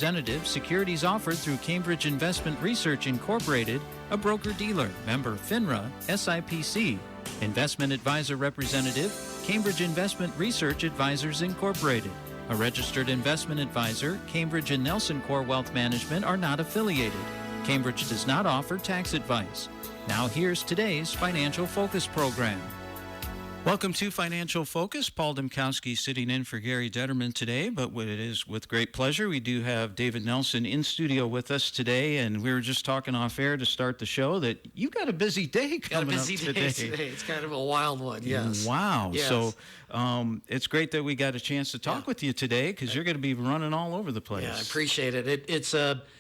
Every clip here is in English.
Representative, securities offered through Cambridge Investment Research Incorporated, a broker-dealer, member FINRA, SIPC. Investment advisor representative, Cambridge Investment Research Advisors Incorporated. A registered investment advisor, Cambridge and NelsonCorp Wealth Management are not affiliated. Cambridge does not offer tax advice. Now here's today's Financial Focus program. Welcome to Financial Focus. Paul Demkowski sitting in for Gary Detterman today, but it is with great pleasure. We do have David Nelson in studio with us today, and we were just talking off air to start the show that you got a busy day coming up today. It's kind of a wild one, yes. Wow. Yes. So it's great that we got a chance to talk with you today because you're going to be running all over the place. Yeah, I appreciate it. It's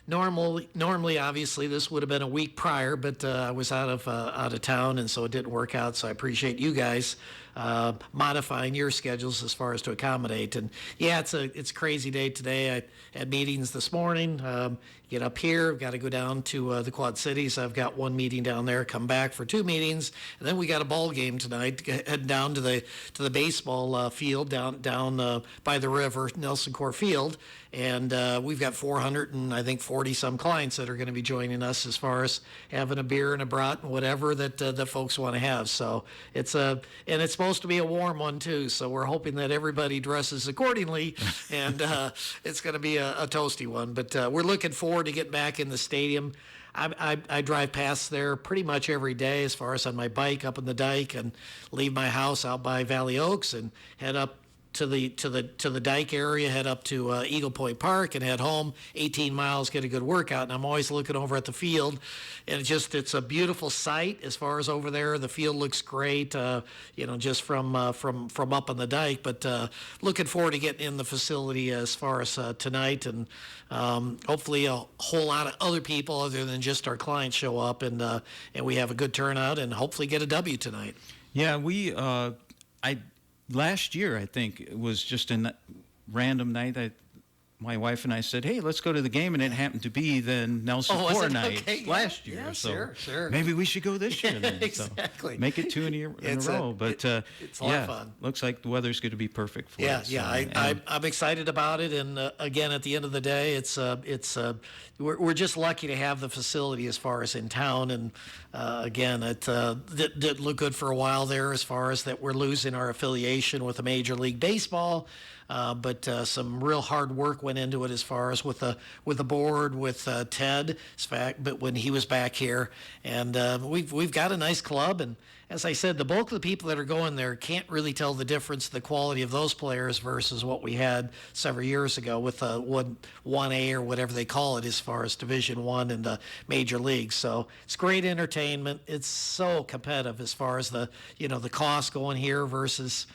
normally, obviously, this would have been a week prior, but I was out of town, and so it didn't work out. So I appreciate you guys modifying your schedules as far as to accommodate. And yeah, it's a crazy day today. I had meetings this morning. Get up here, I've got to go down to the Quad Cities. I've got one meeting down there, come back for two meetings, and then we got a ball game tonight. Head down to the baseball field down by the river, NelsonCorp Field, and we've got 440 some clients that are going to be joining us as far as having a beer and a brat and whatever that folks want to have. So it's supposed to be a warm one too. So we're hoping that everybody dresses accordingly, and it's going to be a toasty one. But we're looking forward to get back in the stadium. I drive past there pretty much every day as far as on my bike up on the dike, and leave my house out by Valley Oaks and head up to the dike area, head up to Eagle Point Park and head home 18 miles, get a good workout. And I'm always looking over at the field, and it's a beautiful sight as far as over there. The field looks great, just from up on the dike. But looking forward to getting in the facility as far as tonight, and hopefully a whole lot of other people other than just our clients show up, and we have a good turnout and hopefully get a W tonight. Yeah, last year, I think, it was just a random night. My wife and I said, hey, let's go to the game, and it happened to be the NelsonCorp night last year. Yeah, so sure. Maybe we should go this year then. Exactly. So make it two in a row. But it's a lot of fun. Looks like the weather's going to be perfect for us. I'm excited about it. And again, at the end of the day, we're just lucky to have the facility as far as in town. And again, it did look good for a while there as far as that we're losing our affiliation with the Major League Baseball. But some real hard work went into it as far as with the board, with Ted, but when he was back here, and we've got a nice club. And as I said, the bulk of the people that are going there can't really tell the difference, the quality of those players versus what we had several years ago with 1A or whatever they call it as far as Division I and the major leagues. So it's great entertainment. It's so competitive as far as the cost going here versus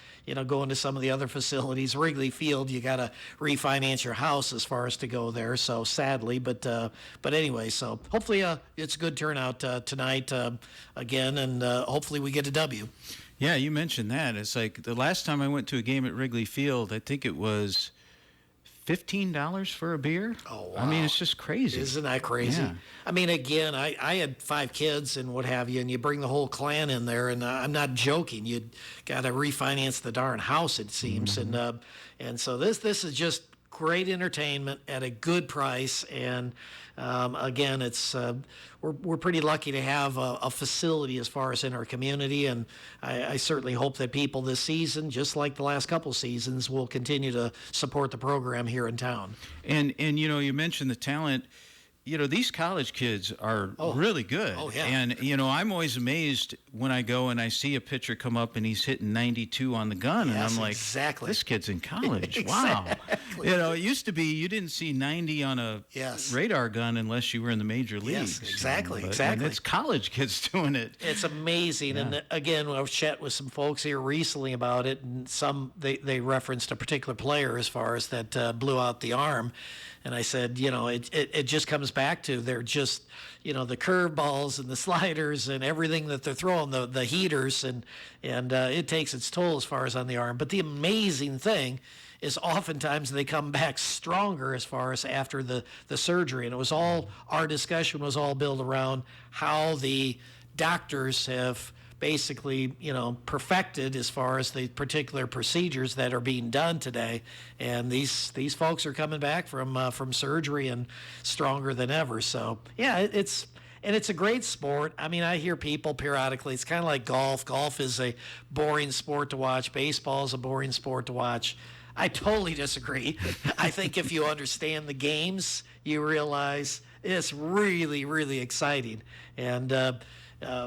going to some of the other facilities. Wrigley Field, you got to refinance your house as far as to go there. So sadly, but anyway, so hopefully it's a good turnout tonight again, and hopefully we get a W. Yeah, you mentioned that. It's like the last time I went to a game at Wrigley Field, I think it was $15 for a beer. Oh, wow. I mean, it's just crazy. Isn't that crazy? Yeah. I mean, again, I had 5 kids and what have you, and you bring the whole clan in there, and I'm not joking. You got to refinance the darn house, it seems. Mm-hmm. And so this is just great entertainment at a good price. And again, it's we're pretty lucky to have a facility as far as in our community, and I certainly hope that people this season, just like the last couple seasons, will continue to support the program here in town. And you mentioned the talent. These college kids are really good. Oh, yeah. And, I'm always amazed when I go and I see a pitcher come up and he's hitting 92 on the gun. Yes, and I'm like, exactly. This kid's in college. Exactly. Wow. It used to be you didn't see 90 on a radar gun unless you were in the major leagues. Yes, exactly. And it's college kids doing it. It's amazing. Yeah. And again, I was chatting with some folks here recently about it, and they referenced a particular player as far as that blew out the arm. And I said, it just comes back to they're just, the curveballs and the sliders and everything that they're throwing, the heaters, and it takes its toll as far as on the arm. But the amazing thing is oftentimes they come back stronger as far as after the surgery. And it was all, our discussion was all built around how the doctors have basically, perfected as far as the particular procedures that are being done today. And these folks are coming back from surgery and stronger than ever. So yeah, it's a great sport. I mean, I hear people periodically, it's kind of like golf. Golf is a boring sport to watch. Baseball is a boring sport to watch. I totally disagree. I think if you understand the games, you realize it's really, really exciting. And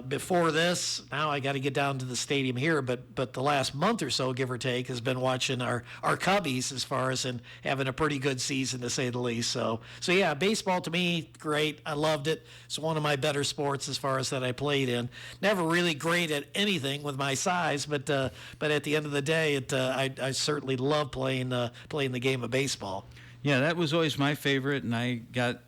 before this, now I got to get down to the stadium here, but the last month or so, give or take, has been watching our Cubbies as far as in having a pretty good season, to say the least. So yeah, baseball to me, great. I loved it. It's one of my better sports as far as that I played in. Never really great at anything with my size, but at the end of the day, I certainly love playing the game of baseball. Yeah, that was always my favorite, and I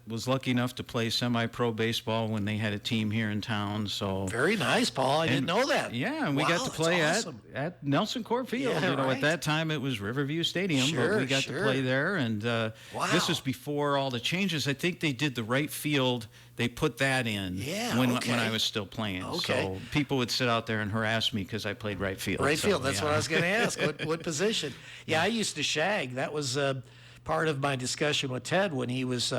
was lucky enough to play semi-pro baseball when they had a team here in town. So very nice, Paul. I didn't know that. Yeah, and we got to play awesome. at NelsonCorp Field. Yeah, right. At that time it was Riverview Stadium, sure, but we got to play there. And this was before all the changes. I think they did the right field. They put that in when I was still playing. Okay. So people would sit out there and harass me because I played right field. Right field. That's what I was going to ask. What position? Yeah, I used to shag. That was part of my discussion with Ted when he was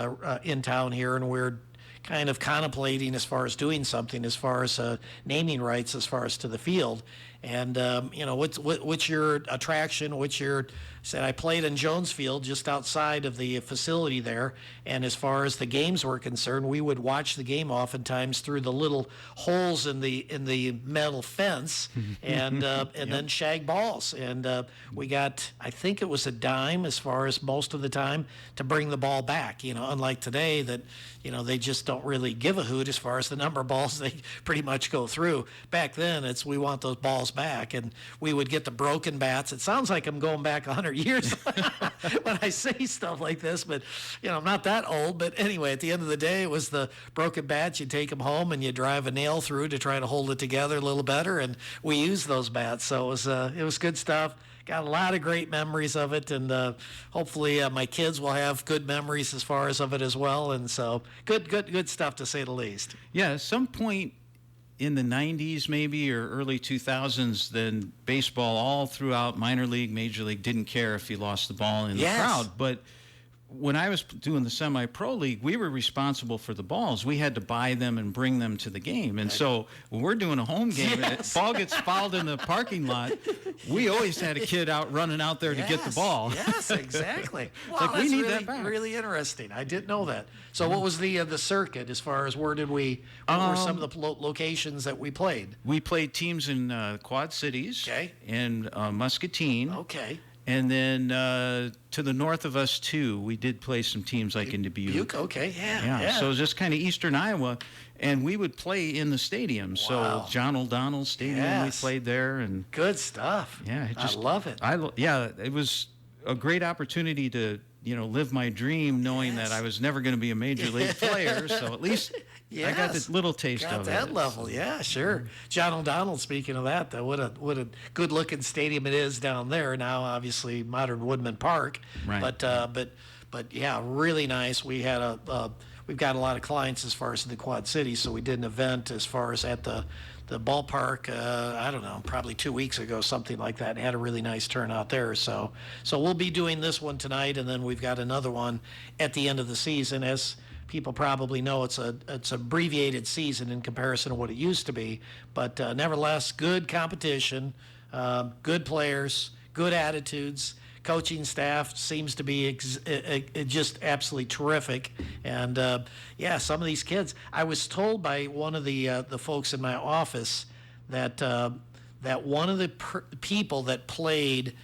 in town here, and we were kind of contemplating as far as doing something as far as naming rights as far as to the field. And what's your attraction? Said I played in Jones Field just outside of the facility there, and as far as the games were concerned, we would watch the game oftentimes through the little holes in the metal fence, and then shag balls. And we got, I think it was a dime as far as most of the time to bring the ball back. Unlike today that they just don't really give a hoot as far as the number of balls they pretty much go through. Back then, we want those balls back, and we would get the broken bats. It sounds like I'm going back 100 years when I say stuff like this, but I'm not that old. But anyway, at the end of the day, it was the broken bats. You take them home and you drive a nail through to try to hold it together a little better, and we used those bats. So it was good stuff. Got a lot of great memories of it, and hopefully my kids will have good memories as far as of it as well. And so good stuff, to say the least. Yeah, at some point in the 90s maybe or early 2000s, then baseball all throughout minor league, major league didn't care if you lost the ball in the crowd. But when I was doing the semi-pro league, we were responsible for the balls. We had to buy them and bring them to the game. And so when we're doing a home game and the ball gets fouled in the parking lot, we always had a kid out running out there to get the ball. Yes, exactly. Wow, like, we need really, that back. Really interesting. I didn't know that. So what was the circuit as far as what were some of the locations that we played? We played teams in Quad Cities and Muscatine. Okay. And then to the north of us, too, we did play some teams like in Dubuque. Okay, yeah. So it was just kind of eastern Iowa, and we would play in the stadium. Wow. So John O'Donnell Stadium, we played there. And good stuff. Yeah. I love it. It was a great opportunity to, live my dream knowing that I was never going to be a major league player. So at least I got this little taste of it. Got that level, yeah, sure. John O'Donnell, speaking of that, though, what a good-looking stadium it is down there. Now, obviously, modern Woodman Park. Right. But yeah, really nice. We had we've got a lot of clients as far as the Quad Cities, so we did an event as far as at the ballpark, I don't know, probably 2 weeks ago, something like that, and had a really nice turnout there. So we'll be doing this one tonight, and then we've got another one at the end of the season. As people probably know, it's abbreviated season in comparison to what it used to be, but nevertheless, good competition, good players, good attitudes. Coaching staff seems to be just absolutely terrific, and some of these kids. I was told by one of the folks in my office that one of the people that played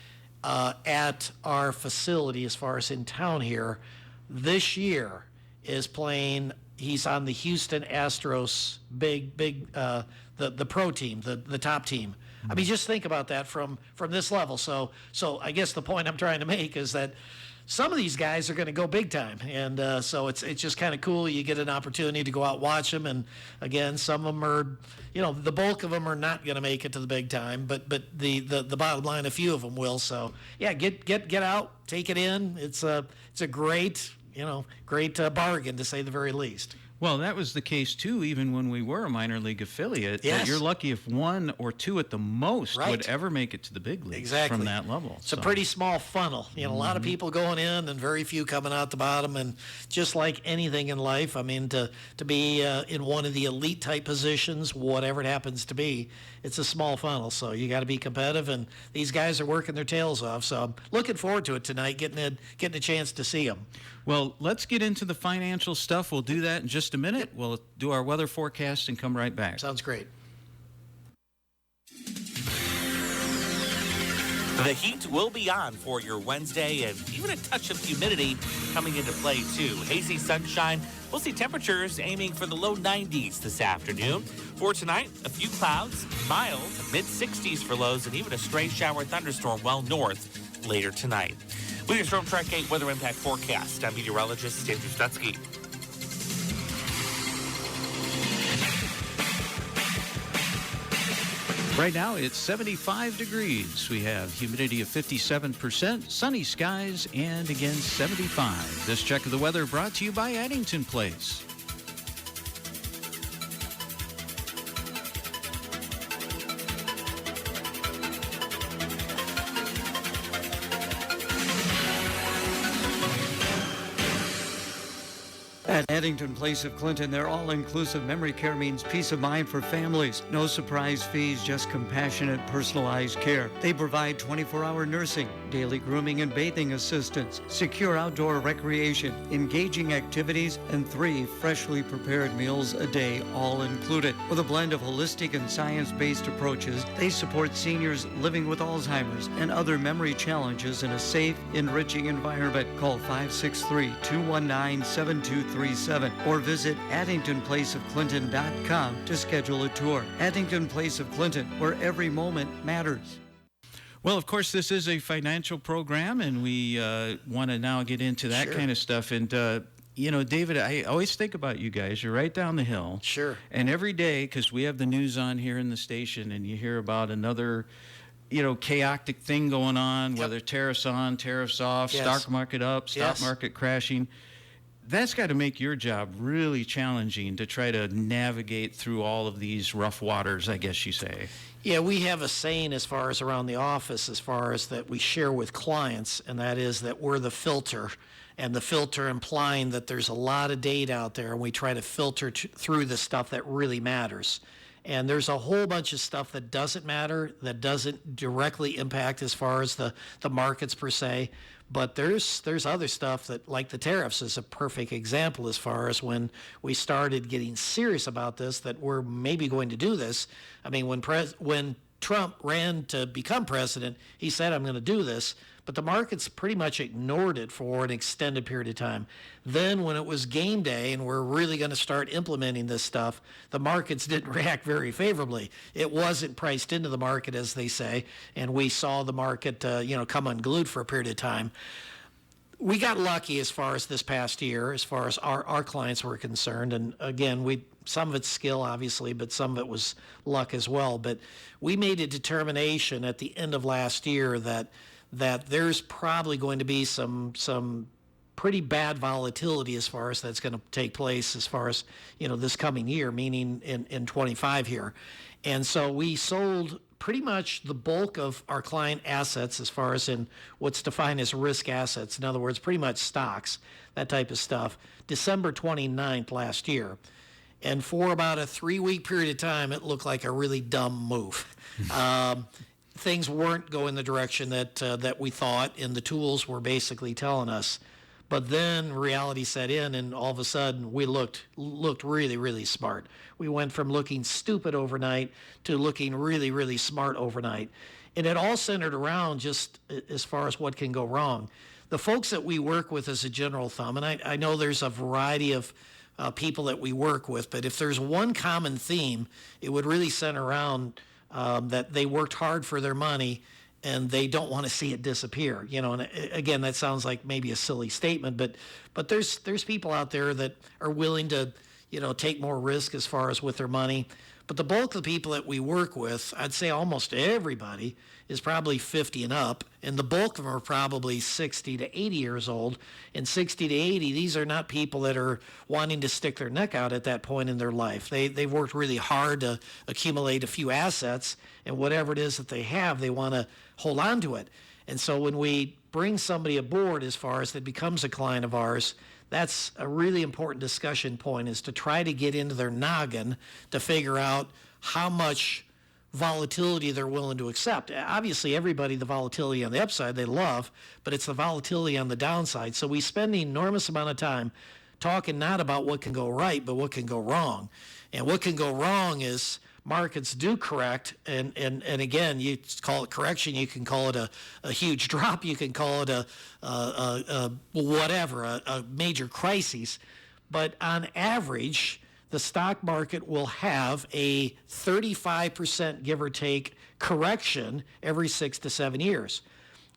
at our facility, as far as in town here, this year is playing. He's on the Houston Astros big the pro team, the top team. I mean, just think about that from this level. So I guess the point I'm trying to make is that some of these guys are going to go big time, and so it's just kind of cool. You get an opportunity to go out and watch them, and again, some of them are, the bulk of them are not going to make it to the big time, but the bottom line, a few of them will. So yeah, get out, take it in. It's a great bargain, to say the very least. Well, that was the case, too, even when we were a minor league affiliate. Yes. You're lucky if one or two at the most Right. would ever make it to the big leagues Exactly. from that level. It's a pretty small funnel. A lot of people going in and very few coming out the bottom. And just like anything in life, I mean, to be in one of the elite type positions, whatever it happens to be, it's a small funnel. So you got to be competitive. And these guys are working their tails off. So I'm looking forward to it tonight, getting a chance to see them. Well, let's get into the financial stuff. We'll do that in just a minute. We'll do our weather forecast and come right back. Sounds great. The heat will be on for your Wednesday, and even a touch of humidity coming into play, too. Hazy sunshine. We'll see temperatures aiming for the low 90s this afternoon. For tonight, a few clouds, mild, mid-60s for lows, and even a stray shower thunderstorm well north later tonight. With your Storm Track 8 weather impact forecast, I'm meteorologist Andrew Stutzky. Right now, it's 75 degrees. We have humidity of 57%, sunny skies, and again, 75. This check of the weather brought to you by Addington Place. At Addington Place of Clinton, their all-inclusive memory care means peace of mind for families. No surprise fees, just compassionate, personalized care. They provide 24-hour nursing, daily grooming and bathing assistance, secure outdoor recreation, engaging activities, and 3 freshly prepared meals a day, all included. With a blend of holistic and science-based approaches, they support seniors living with Alzheimer's and other memory challenges in a safe, enriching environment. Call 563-219-7237 or visit AddingtonPlaceOfClinton.com to schedule a tour. Addington Place of Clinton, where every moment matters. Well, of course, this is a financial program, and we want to now get into that kind of stuff. And, David, I always think about you guys. You're right down the hill. Sure. And every day, because we have the news on here in the station, and you hear about another chaotic thing going on, whether tariffs on, tariffs off, stock market up, stock market crashing. That's got to make your job really challenging to try to navigate through all of these rough waters, I guess you say. Yeah, we have a saying as far as around the office, as far as that we share with clients, and that is that we're the filter, and the filter implying that there's a lot of data out there, and we try to filter through the stuff that really matters. And there's a whole bunch of stuff that doesn't matter, that doesn't directly impact as far as the markets per se. But there's other stuff that, like the tariffs, is a perfect example as far as when we started getting serious about this, that we're maybe going to do this. I mean, when Trump ran to become president, he said, I'm going to do this. But the markets pretty much ignored it for an extended period of time. Then when it was game day and we're really going to start implementing this stuff, the markets didn't react very favorably. It wasn't priced into the market, as they say, and we saw the market come unglued for a period of time. We got lucky as far as this past year, as far as our clients were concerned. And again, some of it's skill, obviously, but some of it was luck as well. But we made a determination at the end of last year that there's probably going to be some pretty bad volatility as far as that's going to take place as far as, this coming year, meaning in 25 here. And so we sold pretty much the bulk of our client assets as far as in what's defined as risk assets. In other words, pretty much stocks, that type of stuff, December 29th last year. And for about a 3-week period of time, it looked like a really dumb move. Things weren't going the direction that we thought, and the tools were basically telling us. But then reality set in, and all of a sudden we looked really, really smart. We went from looking stupid overnight to looking really, really smart overnight. And it all centered around just as far as what can go wrong. The folks that we work with as a general thumb, and I know there's a variety of people that we work with, but if there's one common theme, it would really center around that they worked hard for their money and they don't want to see it disappear. And again, that sounds like maybe a silly statement, but there's people out there that are willing to, take more risk as far as with their money. But the bulk of the people that we work with, I'd say almost everybody, is probably 50 and up, and the bulk of them are probably 60 to 80 years old. And 60 to 80, these are not people that are wanting to stick their neck out at that point in their life. They've worked really hard to accumulate a few assets, and whatever it is that they have, they want to hold on to it. And so when we bring somebody aboard as far as that becomes a client of ours, that's a really important discussion point, is to try to get into their noggin to figure out how much volatility they're willing to accept. Obviously, everybody, the volatility on the upside they love, but it's the volatility on the downside. So we spend an enormous amount of time talking not about what can go right, but what can go wrong. And what can go wrong is markets do correct, and again, you call it correction, you can call it a huge drop, you can call it a major crisis, but on average, the stock market will have a 35% give or take correction every 6 to 7 years.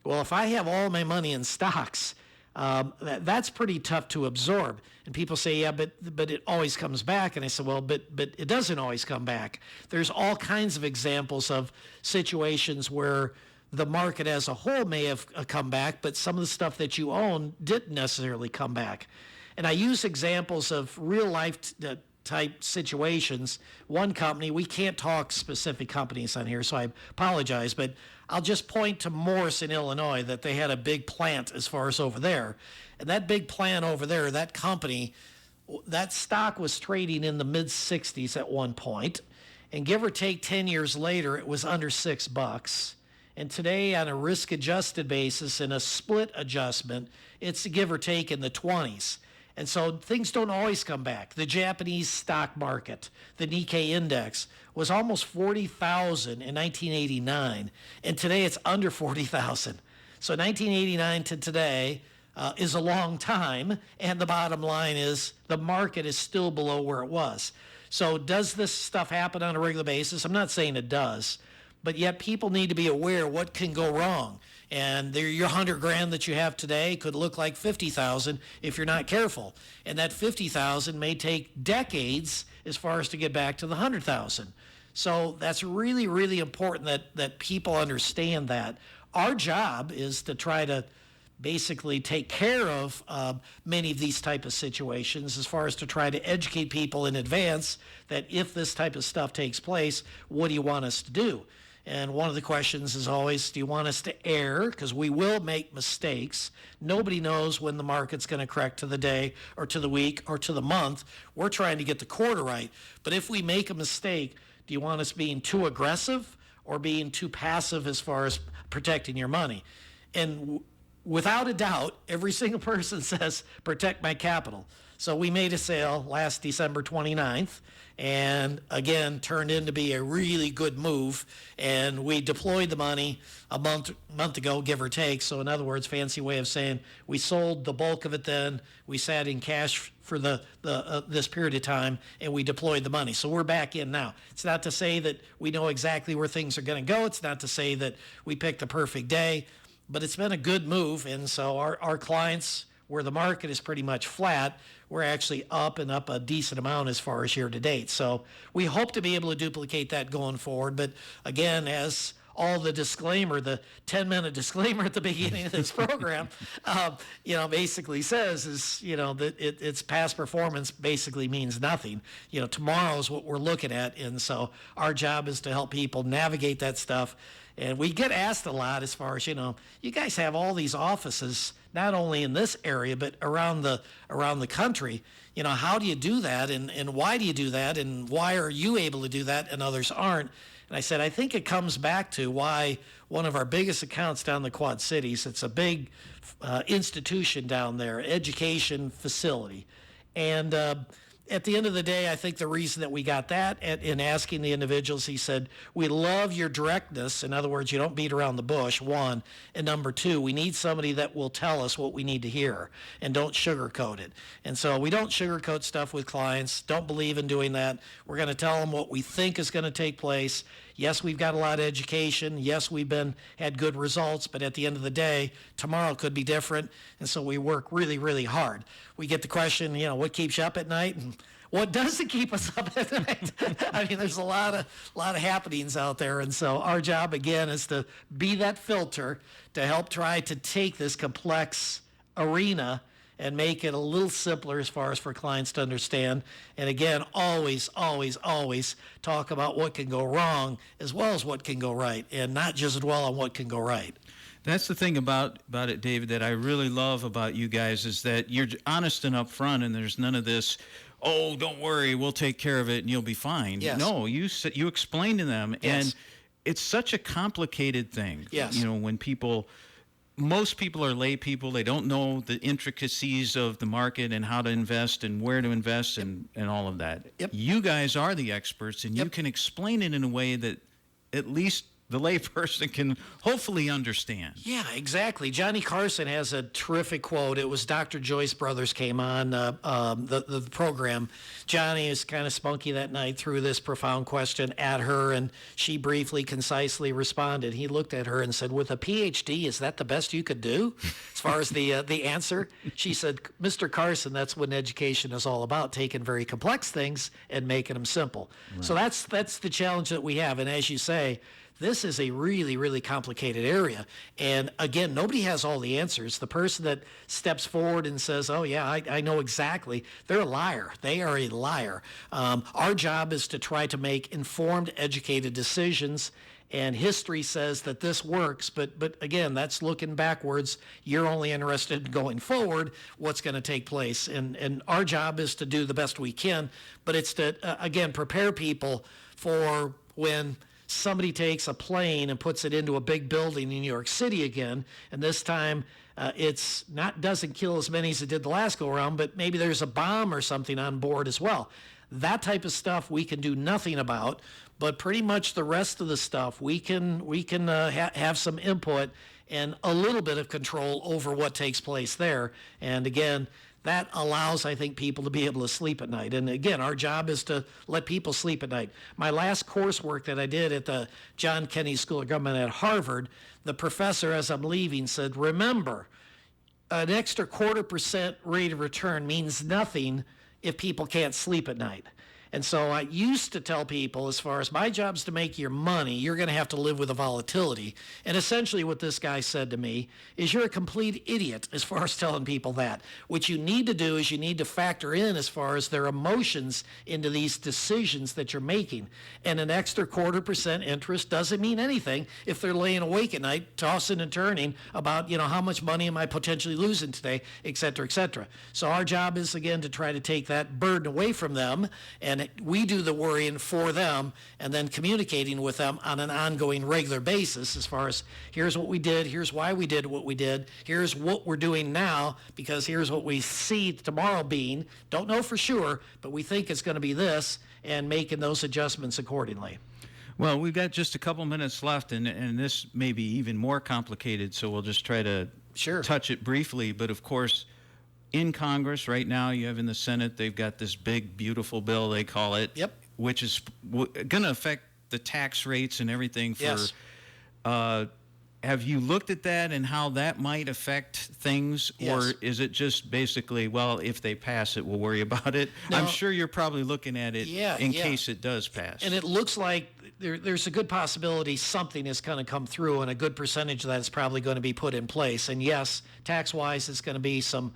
Well, if I have all my money in stocks, that's pretty tough to absorb. And people say, yeah, but it always comes back. And I said, well, but it doesn't always come back. There's all kinds of examples of situations where the market as a whole may have come back, but some of the stuff that you own didn't necessarily come back. And I use examples of real life type situations. One company, we can't talk specific companies on here, so I apologize, but I'll just point to Morris in Illinois, that they had a big plant as far as over there. And that big plant over there, that company, that stock was trading in the mid-60s at one point, and give or take 10 years later, it was under $6. And today, on a risk-adjusted basis and a split adjustment, it's give or take in the 20s. And so things don't always come back. The Japanese stock market, the Nikkei index, was almost 40,000 in 1989, and today it's under 40,000. So 1989 to today is a long time, and the bottom line is the market is still below where it was. So does this stuff happen on a regular basis? I'm not saying it does, but yet people need to be aware what can go wrong. And your $100,000 that you have today could look like 50,000 if you're not careful. And that 50,000 may take decades as far as to get back to the 100,000. So that's really, really important that people understand that. Our job is to try to basically take care of many of these type of situations, as far as to try to educate people in advance that if this type of stuff takes place, what do you want us to do? And one of the questions is always, do you want us to err? Because we will make mistakes. Nobody knows when the market's going to correct to the day or to the week or to the month. We're trying to get the quarter right. But if we make a mistake, do you want us being too aggressive or being too passive as far as protecting your money? And without a doubt, every single person says, protect my capital. So we made a sale last December 29th, and again, turned in to be a really good move. And we deployed the money a month ago, give or take. So in other words, fancy way of saying we sold the bulk of it then. We sat in cash for this period of time, and we deployed the money. So we're back in now. It's not to say that we know exactly where things are going to go. It's not to say that we picked the perfect day, but it's been a good move. And so our clients, where the market is pretty much flat, we're actually up and up a decent amount as far as year to date. So we hope to be able to duplicate that going forward. But again, as all the disclaimer, the 10-minute disclaimer at the beginning of this program, basically says is, that its past performance basically means nothing. Tomorrow's what we're looking at. And so our job is to help people navigate that stuff. And we get asked a lot as far as, you guys have all these offices, not only in this area, but around the country. How do you do that? And why do you do that? And why are you able to do that and others aren't? And I said, I think it comes back to why one of our biggest accounts down in the Quad Cities, it's a big institution down there, education facility. And at the end of the day, I think the reason that we got that in asking the individuals, he said, we love your directness. In other words, you don't beat around the bush, one. And number two, we need somebody that will tell us what we need to hear and don't sugarcoat it. And so we don't sugarcoat stuff with clients. Don't believe in doing that. We're going to tell them what we think is going to take place. Yes, we've got a lot of education. Yes, we've had good results, but at the end of the day, tomorrow could be different. And so we work really, really hard. we get the question, what keeps you up at night? And what doesn't keep us up at night? I mean, there's a lot of happenings out there. And so our job, again, is to be that filter to help try to take this complex arena and make it a little simpler as far as for clients to understand. And again, always, always, always talk about what can go wrong as well as what can go right, and not just dwell on what can go right. That's the thing about it, David, that I really love about you guys is that you're honest and upfront, and there's none of this, oh, don't worry, we'll take care of it and you'll be fine. Yes. No, you explain to them, Yes. and it's such a complicated thing. Yes. When most people are lay people, they don't know the intricacies of the market and how to invest and where to invest and all of that. Yep. You guys are the experts, and you can explain it in a way that at least the layperson can hopefully understand. Yeah, exactly. Johnny Carson has a terrific quote. It was Dr. Joyce Brothers came on the program. Johnny is kind of spunky that night, threw this profound question at her, and she briefly, concisely responded. He looked at her and said, with a PhD, is that the best you could do? As far as the answer, she said, Mr. Carson, that's what education is all about, taking very complex things and making them simple. Right. So that's the challenge that we have. And as you say, this is a really, really complicated area. And again, nobody has all the answers. The person that steps forward and says, oh, yeah, I know exactly, they're a liar. They are a liar. Our job is to try to make informed, educated decisions. And history says that this works. But again, that's looking backwards. You're only interested in going forward, what's going to take place. And our job is to do the best we can. But it's to, again, prepare people for when somebody takes a plane and puts it into a big building in New York City again, and this time doesn't kill as many as it did the last go around, but maybe there's a bomb or something on board as well. That type of stuff we can do nothing about, but pretty much the rest of the stuff we can have some input and a little bit of control over what takes place there. And again, that allows, I think, people to be able to sleep at night. And again, our job is to let people sleep at night. My last coursework that I did at the John Kennedy School of Government at Harvard, the professor, as I'm leaving, said, remember, an extra 0.25% rate of return means nothing if people can't sleep at night. And so I used to tell people, as far as my job's to make your money, you're going to have to live with the volatility. And essentially what this guy said to me is you're a complete idiot as far as telling people that. What you need to do is you need to factor in as far as their emotions into these decisions that you're making. And an extra 0.25% interest doesn't mean anything if they're laying awake at night, tossing and turning about, how much money am I potentially losing today, et cetera, et cetera. So our job is, again, to try to take that burden away from them, and we do the worrying for them and then communicating with them on an ongoing regular basis as far as here's what we did, here's why we did what we did, here's what we're doing now because here's what we see tomorrow being. Don't know for sure, but we think it's going to be this, and making those adjustments accordingly. Well, we've got just a couple minutes left, and this may be even more complicated, so we'll just try to touch it briefly. But, of course, in Congress right now, you have in the Senate, they've got this big, beautiful bill, they call it, which is going to affect the tax rates and everything for yes. Have you looked at that and how that might affect things? Yes. Or is it just basically, well, if they pass it, we'll worry about it? No. I'm sure you're probably looking at it in case it does pass. And it looks like there's a good possibility something is going to come through, and a good percentage of that is probably going to be put in place. And yes, tax-wise, it's going to be some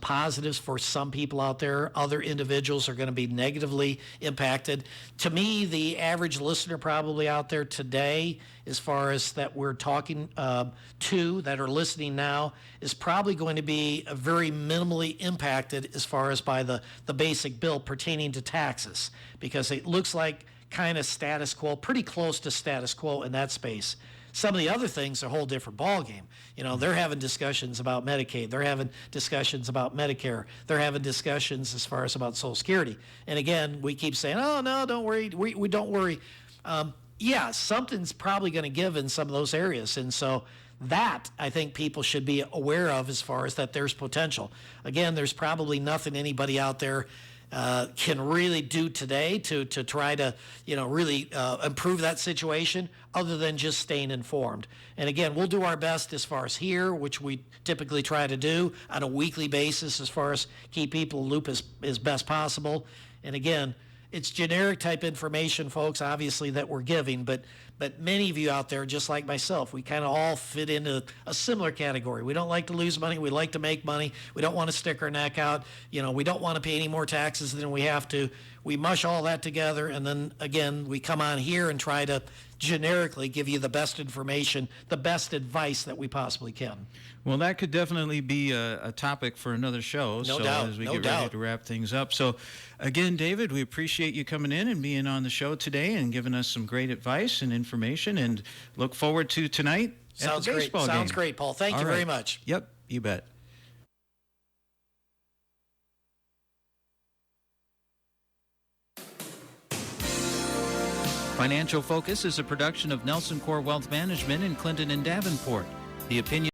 positives for some people out there. Other individuals are going to be negatively impacted. To me, the average listener probably out there today, as far as that we're talking to that are listening now, is probably going to be very minimally impacted as far as by the basic bill pertaining to taxes, because it looks like kind of status quo, pretty close to status quo in that space. Some of the other things are a whole different ballgame. They're having discussions about Medicaid. They're having discussions about Medicare. They're having discussions as far as about Social Security. And again, we keep saying, oh, no, don't worry. We don't worry. Something's probably going to give in some of those areas. And so that, I think people should be aware of as far as that there's potential. Again, there's probably nothing anybody out there can really do today to try to, really improve that situation other than just staying informed. And again, we'll do our best as far as here, which we typically try to do on a weekly basis as far as keep people in the loop as best possible. And again, it's generic type information, folks, obviously, that we're giving, but many of you out there, just like myself, we kind of all fit into a similar category. We don't like to lose money. We like to make money. We don't want to stick our neck out. We don't want to pay any more taxes than we have to. We mush all that together, and then, again, we come on here and try to generically give you the best information, the best advice that we possibly can. Well, that could definitely be a topic for another show. No doubt. As we get ready to wrap things up. So, again, David, we appreciate you coming in and being on the show today and giving us some great advice and information, and look forward to tonight at the baseball game. Sounds great, Paul. Thank you very much. Yep, you bet. Financial Focus is a production of NelsonCorp Wealth Management in Clinton and Davenport. The opinions